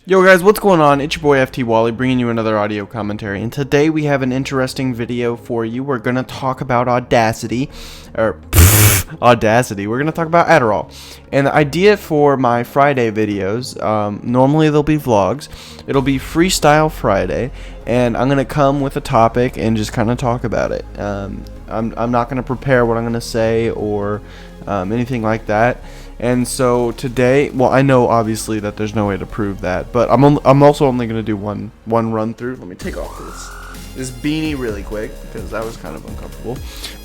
Yo guys, what's going on? It's your boy FT Wally bringing you another audio commentary, and today we have an interesting video for you. We're gonna talk about Audacity. We're gonna talk about Adderall. And the idea for my Friday videos, normally they'll be vlogs. It'll be Freestyle Friday, and I'm gonna come with a topic and just kind of talk about it. I'm not gonna prepare what I'm gonna say or anything like that. And so today, well, I know obviously that there's no way to prove that, but I'm also only gonna do one run through. Let me take off this beanie really quick because that was kind of uncomfortable.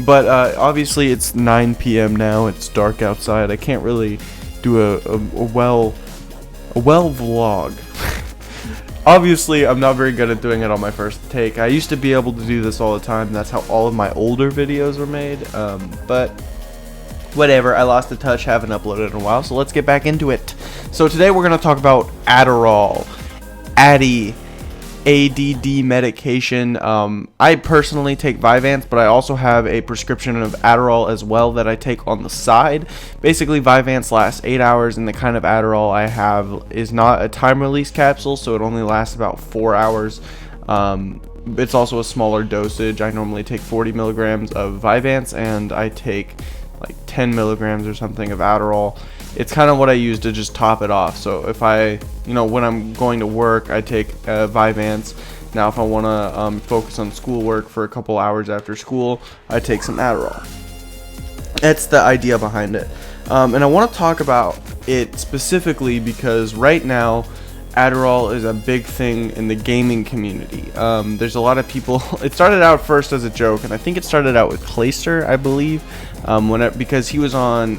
But obviously it's 9 p.m. now. It's dark outside. I can't really do a well vlog. Obviously, I'm not very good at doing it on my first take. I used to be able to do this all the time. That's how all of my older videos were made. But whatever, I lost the touch, haven't uploaded in a while, so let's get back into it. So today we're going to talk about Adderall, ADD medication. I personally take Vyvanse, but I also have a prescription of Adderall as well that I take on the side. Basically, Vyvanse lasts 8 hours, and the kind of Adderall I have is not a time release capsule, so it only lasts about 4 hours. It's also a smaller dosage. I normally take 40 milligrams of Vyvanse, and I take like 10 milligrams or something of Adderall. It's kind of what I use to just top it off. So if I, when I'm going to work, I take Vyvanse. Now if I want to focus on schoolwork for a couple hours after school, I take some Adderall. That's the idea behind it. And I want to talk about it specifically because right now Adderall is a big thing in the gaming community. There's a lot of people. It started out first as a joke, and I think it started out with Clayster, I believe, because he was on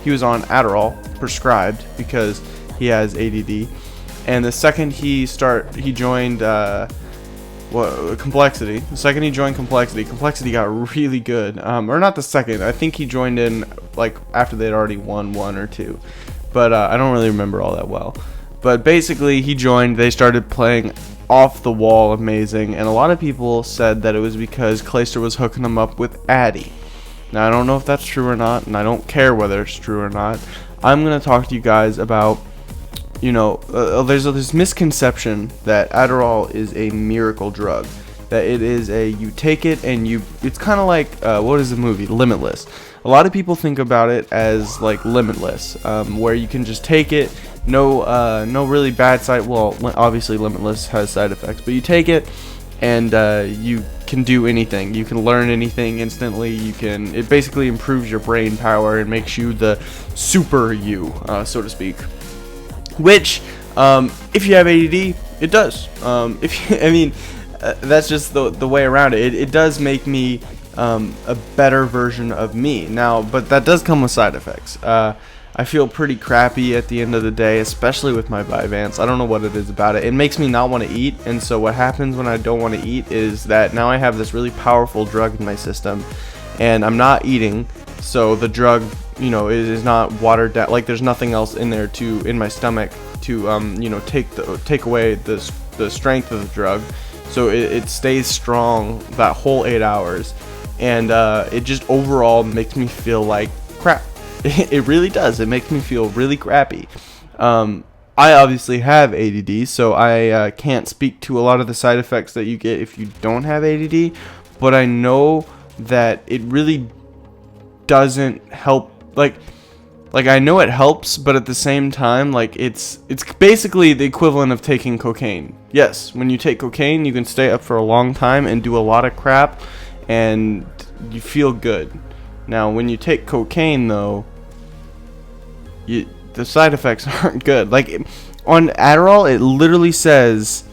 Adderall prescribed because he has ADD. And the second he joined Complexity. The second he joined Complexity got really good. Or not the second. I think he joined in like after they'd already won 1 or 2, but I don't really remember all that well. But basically, he joined, they started playing off the wall amazing, and a lot of people said that it was because Clayster was hooking them up with Addy. Now, I don't know if that's true or not, and I don't care whether it's true or not. I'm going to talk to you guys about, there's this misconception that Adderall is a miracle drug. That it is you take it and it's kind of like, what is the movie? Limitless. A lot of people think about it as like Limitless, where you can just take it. No really bad side. Well, obviously Limitless has side effects, but you take it and you can do anything. You can learn anything instantly. It basically improves your brain power and makes you the super you, so to speak. Which, if you have ADD, it does. That's just the way around it. It does make me a better version of me now, but that does come with side effects. I feel pretty crappy at the end of the day, especially with my Vyvanse. I don't know what it is about it. It makes me not want to eat, and so what happens when I don't want to eat is that now I have this really powerful drug in my system, and I'm not eating, so the drug, is not watered down. Like there's nothing else in there in my stomach to take away the strength of the drug, so it stays strong that whole 8 hours, and it just overall makes me feel like crap. It really does. It makes me feel really crappy. I obviously have ADD, so I can't speak to a lot of the side effects that you get if you don't have ADD, but I know that it really doesn't help. Like I know it helps, but at the same time, like it's basically the equivalent of taking cocaine. Yes, when you take cocaine, you can stay up for a long time and do a lot of crap, and you feel good. Now, when you take cocaine, though, the side effects aren't good. Like, on Adderall, it literally says,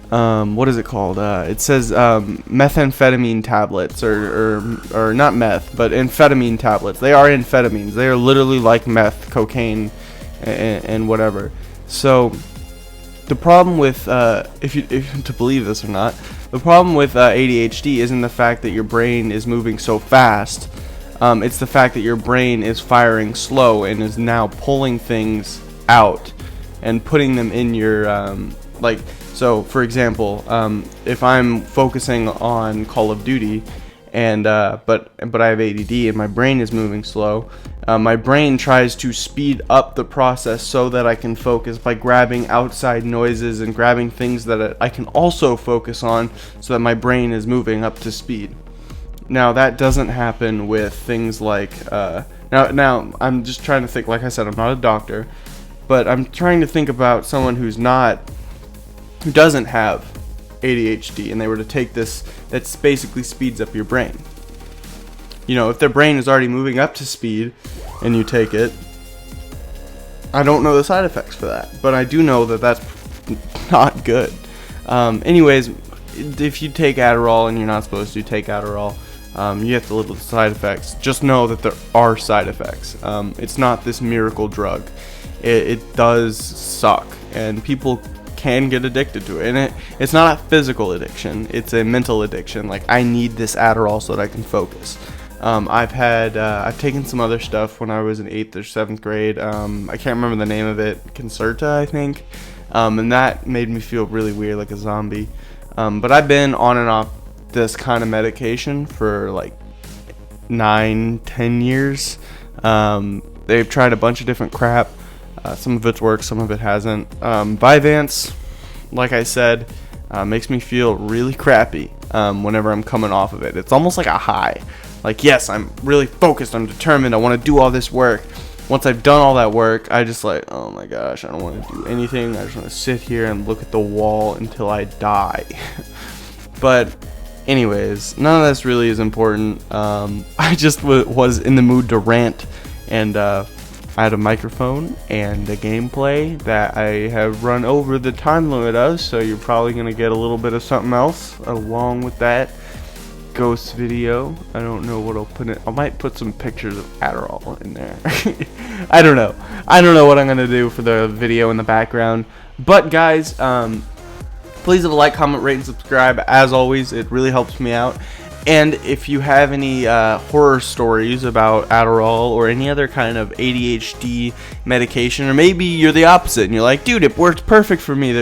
what is it called? It says methamphetamine tablets, or not meth, but amphetamine tablets. They are amphetamines. They are literally like meth, cocaine, and whatever. So, the problem with, if to believe this or not, the problem with ADHD isn't the fact that your brain is moving so fast. It's the fact that your brain is firing slow and is now pulling things out and putting them in your, so for example, if I'm focusing on Call of Duty and but I have ADD and my brain is moving slow. My brain tries to speed up the process so that I can focus by grabbing outside noises and grabbing things that I can also focus on, so that my brain is moving up to speed. Now that doesn't happen with things like now I'm just trying to think. Like I said, I'm not a doctor, but I'm trying to think about someone who doesn't have ADHD, and they were to take this, that basically speeds up your brain. You know, if their brain is already moving up to speed and you take it, I don't know the side effects for that, but I do know that that's not good. Anyways, if you take Adderall and you're not supposed to take Adderall, you have to live with the side effects. Just know that there are side effects. It's not this miracle drug. It does suck, and people can get addicted to it, and it's not a physical addiction, it's a mental addiction. Like, I need this Adderall so that I can focus. I've taken some other stuff when I was in 8th or 7th grade. I can't remember the name of it, Concerta, I think, and that made me feel really weird, like a zombie. But I've been on and off this kind of medication for like 9-10 years. They've tried a bunch of different crap. Some of it's worked, some of it hasn't. Vyvanse, like I said, makes me feel really crappy whenever I'm coming off of it. It's almost like a high. Like, yes, I'm really focused, I'm determined, I want to do all this work. Once I've done all that work, I just like, oh my gosh, I don't want to do anything. I just want to sit here and look at the wall until I die. But anyways, none of this really is important. I just was in the mood to rant, and I had a microphone and a gameplay that I have run over the time limit of, so you're probably going to get a little bit of something else along with that ghost video. I don't know what I'll put in. I might put some pictures of Adderall in there. I don't know what I'm going to do for the video in the background. But guys, please leave a like, comment, rate, and subscribe. As always, it really helps me out. And if you have any horror stories about Adderall or any other kind of ADHD medication, or maybe you're the opposite and you're like, dude, it works perfect for me.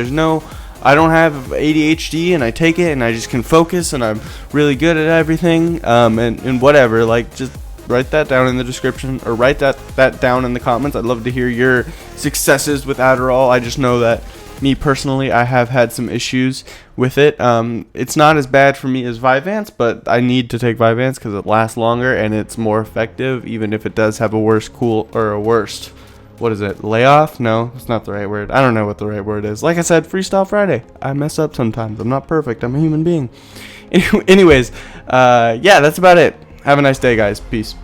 I don't have ADHD and I take it and I just can focus and I'm really good at everything, and whatever, like, just write that down in the description, or write that down in the comments. I'd love to hear your successes with Adderall. I just know that me personally, I have had some issues with it. It's not as bad for me as Vyvanse, but I need to take Vyvanse because it lasts longer and it's more effective, even if it does have a worst what is it, layoff? No, it's not the right word. I don't know what the right word is. Like I said, Freestyle Friday. I mess up sometimes. I'm not perfect. I'm a human being. Anyways, yeah, that's about it. Have a nice day, guys. Peace.